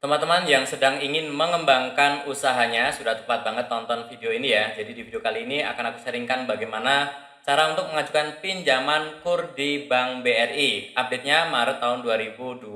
Teman-teman yang sedang ingin mengembangkan usahanya, sudah tepat banget tonton video ini ya. Jadi di video kali ini akan aku sharingkan bagaimana cara untuk mengajukan pinjaman KUR di Bank BRI. Update-nya Maret tahun 2025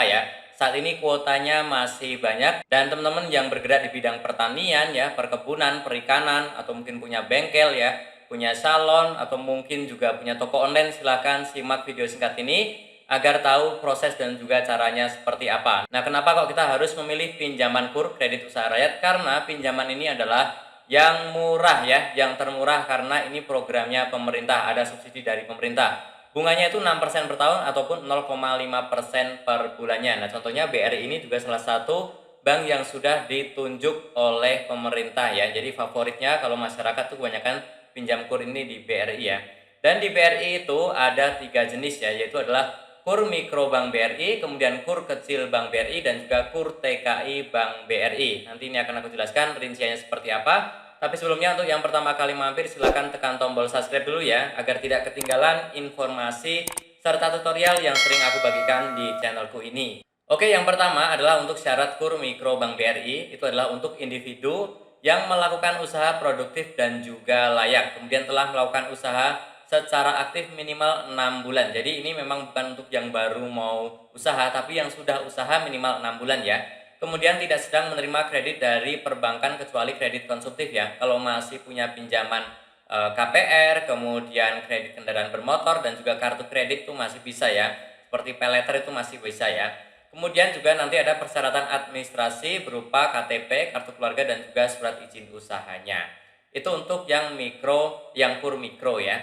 ya. Saat ini kuotanya masih banyak dan teman-teman yang bergerak di bidang pertanian ya, perkebunan, perikanan, atau mungkin punya bengkel ya, punya salon, atau mungkin juga punya toko online, silahkan simak video singkat ini agar tahu proses dan juga caranya seperti apa. Nah, kenapa kok kita harus memilih pinjaman KUR kredit usaha rakyat? Karena pinjaman ini adalah yang murah ya, yang termurah karena ini programnya pemerintah, ada subsidi dari pemerintah. Bunganya itu 6% per tahun ataupun 0,5% per bulannya. Nah, contohnya BRI ini juga salah satu bank yang sudah ditunjuk oleh pemerintah ya. Jadi favoritnya kalau masyarakat tuh kebanyakan pinjam KUR ini di BRI ya. Dan di BRI itu ada 3 jenis ya, yaitu adalah KUR Mikro Bank BRI, kemudian KUR Kecil Bank BRI, dan juga KUR TKI Bank BRI. Nanti ini akan aku jelaskan rinciannya seperti apa. Tapi sebelumnya untuk yang pertama kali mampir silahkan tekan tombol subscribe dulu ya, agar tidak ketinggalan informasi serta tutorial yang sering aku bagikan di channelku ini. Oke, yang pertama adalah untuk syarat KUR Mikro Bank BRI, itu adalah untuk individu yang melakukan usaha produktif dan juga layak, kemudian telah melakukan usaha secara aktif minimal 6 bulan. Jadi ini memang bukan untuk yang baru mau usaha, tapi yang sudah usaha minimal 6 bulan ya. Kemudian tidak sedang menerima kredit dari perbankan kecuali kredit konsumtif ya. Kalau masih punya pinjaman KPR, kemudian kredit kendaraan bermotor, dan juga kartu kredit itu masih bisa ya. Seperti paylater itu masih bisa ya. Kemudian juga nanti ada persyaratan administrasi berupa KTP, kartu keluarga, dan juga surat izin usahanya. Itu untuk yang mikro, yang KUR mikro ya.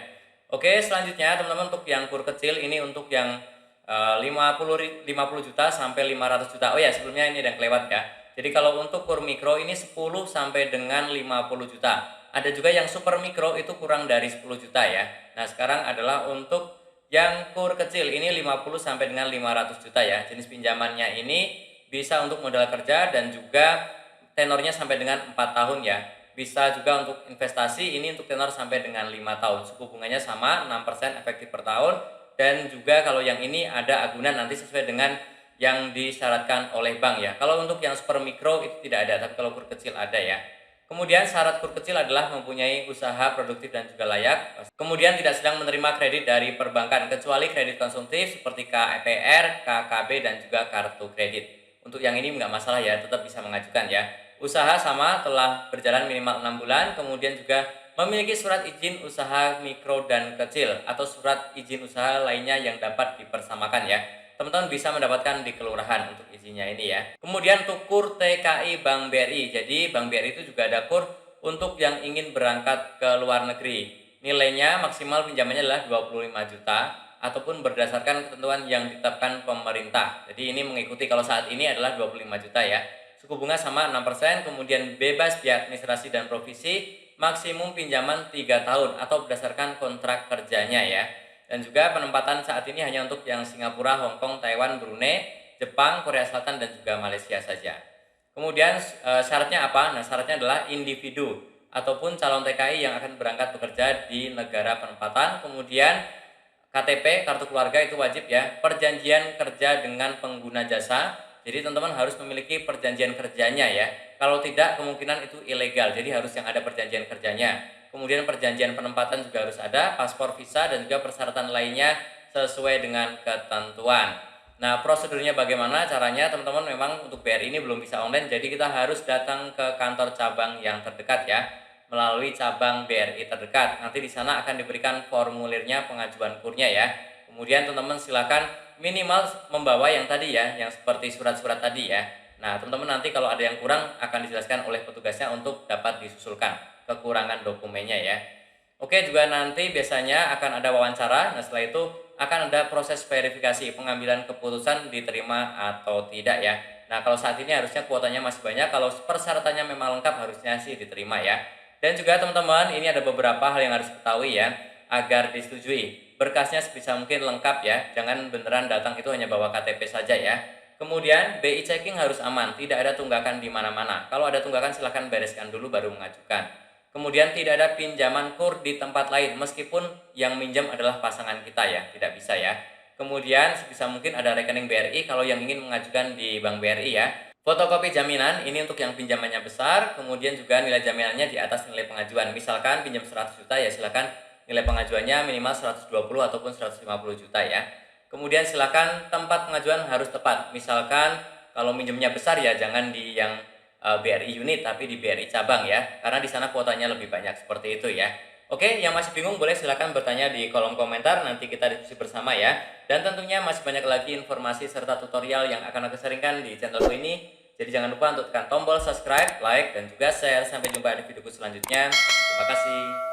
Oke, selanjutnya teman-teman untuk yang KUR kecil ini untuk yang 50 juta sampai 500 juta. Oh ya, sebelumnya ini ada yang kelewat ya. Jadi kalau untuk KUR mikro ini 10 sampai dengan 50 juta. Ada juga yang super mikro itu kurang dari 10 juta ya. Nah, sekarang adalah untuk yang KUR kecil ini 50 sampai dengan 500 juta ya. Jenis pinjamannya ini bisa untuk modal kerja dan juga tenornya sampai dengan 4 tahun ya. Bisa juga untuk investasi, ini untuk tenor sampai dengan 5 tahun. Suku bunganya sama, 6% efektif per tahun. Dan juga kalau yang ini ada agunan nanti sesuai dengan yang disyaratkan oleh bank ya. Kalau untuk yang super mikro itu tidak ada, tapi kalau KUR kecil ada ya. Kemudian syarat KUR kecil adalah mempunyai usaha produktif dan juga layak. Kemudian tidak sedang menerima kredit dari perbankan kecuali kredit konsumtif seperti KPR, KKB, dan juga kartu kredit. Untuk yang ini nggak masalah ya, tetap bisa mengajukan ya. Usaha sama telah berjalan minimal 6 bulan, kemudian juga memiliki surat izin usaha mikro dan kecil atau surat izin usaha lainnya yang dapat dipersamakan ya. Teman-teman bisa mendapatkan di kelurahan untuk izinnya ini ya. Kemudian untuk KUR TKI Bank BRI. Jadi Bank BRI itu juga ada KUR untuk yang ingin berangkat ke luar negeri. Nilainya maksimal pinjamannya adalah 25 juta ataupun berdasarkan ketentuan yang ditetapkan pemerintah. Jadi ini mengikuti kalau saat ini adalah 25 juta ya. Suku bunga sama 6%, kemudian bebas biaya administrasi dan provisi, maksimum pinjaman 3 tahun atau berdasarkan kontrak kerjanya ya. Dan juga penempatan saat ini hanya untuk yang Singapura, Hong Kong, Taiwan, Brunei, Jepang, Korea Selatan, dan juga Malaysia saja. Kemudian syaratnya apa? Nah, syaratnya adalah individu ataupun calon TKI yang akan berangkat bekerja di negara penempatan. Kemudian KTP, kartu keluarga itu wajib ya. Perjanjian kerja dengan pengguna jasa. Jadi teman-teman harus memiliki perjanjian kerjanya ya. Kalau tidak kemungkinan itu ilegal. Jadi harus yang ada perjanjian kerjanya. Kemudian perjanjian penempatan juga harus ada, paspor, visa, dan juga persyaratan lainnya sesuai dengan ketentuan. Nah, prosedurnya bagaimana caranya? Teman-teman memang untuk BRI ini belum bisa online, jadi kita harus datang ke kantor cabang yang terdekat ya, melalui cabang BRI terdekat. Nanti di sana akan diberikan formulirnya pengajuan KUR-nya ya. Kemudian teman-teman silakan minimal membawa yang tadi ya, yang seperti surat-surat tadi ya. Nah, teman-teman nanti kalau ada yang kurang akan dijelaskan oleh petugasnya untuk dapat disusulkan kekurangan dokumennya ya. Oke, juga nanti biasanya akan ada wawancara. Nah, setelah itu akan ada proses verifikasi pengambilan keputusan diterima atau tidak ya. Nah, kalau saat ini harusnya kuotanya masih banyak. Kalau persyaratannya memang lengkap harusnya sih diterima ya. Dan juga teman-teman, ini ada beberapa hal yang harus diketahui ya agar disetujui. Berkasnya sebisa mungkin lengkap ya. Jangan beneran datang itu hanya bawa KTP saja ya. Kemudian BI checking harus aman, tidak ada tunggakan di mana-mana. Kalau ada tunggakan silahkan bereskan dulu baru mengajukan. Kemudian tidak ada pinjaman KUR di tempat lain meskipun yang minjam adalah pasangan kita ya, tidak bisa ya. Kemudian sebisa mungkin ada rekening BRI kalau yang ingin mengajukan di Bank BRI ya. Fotokopi jaminan ini untuk yang pinjamannya besar, kemudian juga nilai jaminannya di atas nilai pengajuan. Misalkan pinjam 100 juta ya silakan nilai pengajuannya minimal 120 ataupun 150 juta ya. Kemudian silakan tempat pengajuan harus tepat. Misalkan kalau minjemnya besar ya jangan di yang BRI unit tapi di BRI cabang ya. Karena di sana kuotanya lebih banyak seperti itu ya. Oke, yang masih bingung boleh silakan bertanya di kolom komentar, nanti kita diskusi bersama ya. Dan tentunya masih banyak lagi informasi serta tutorial yang akan aku sharingkan di channelku ini. Jadi jangan lupa untuk tekan tombol subscribe, like, dan juga share. Sampai jumpa di videoku selanjutnya. Terima kasih.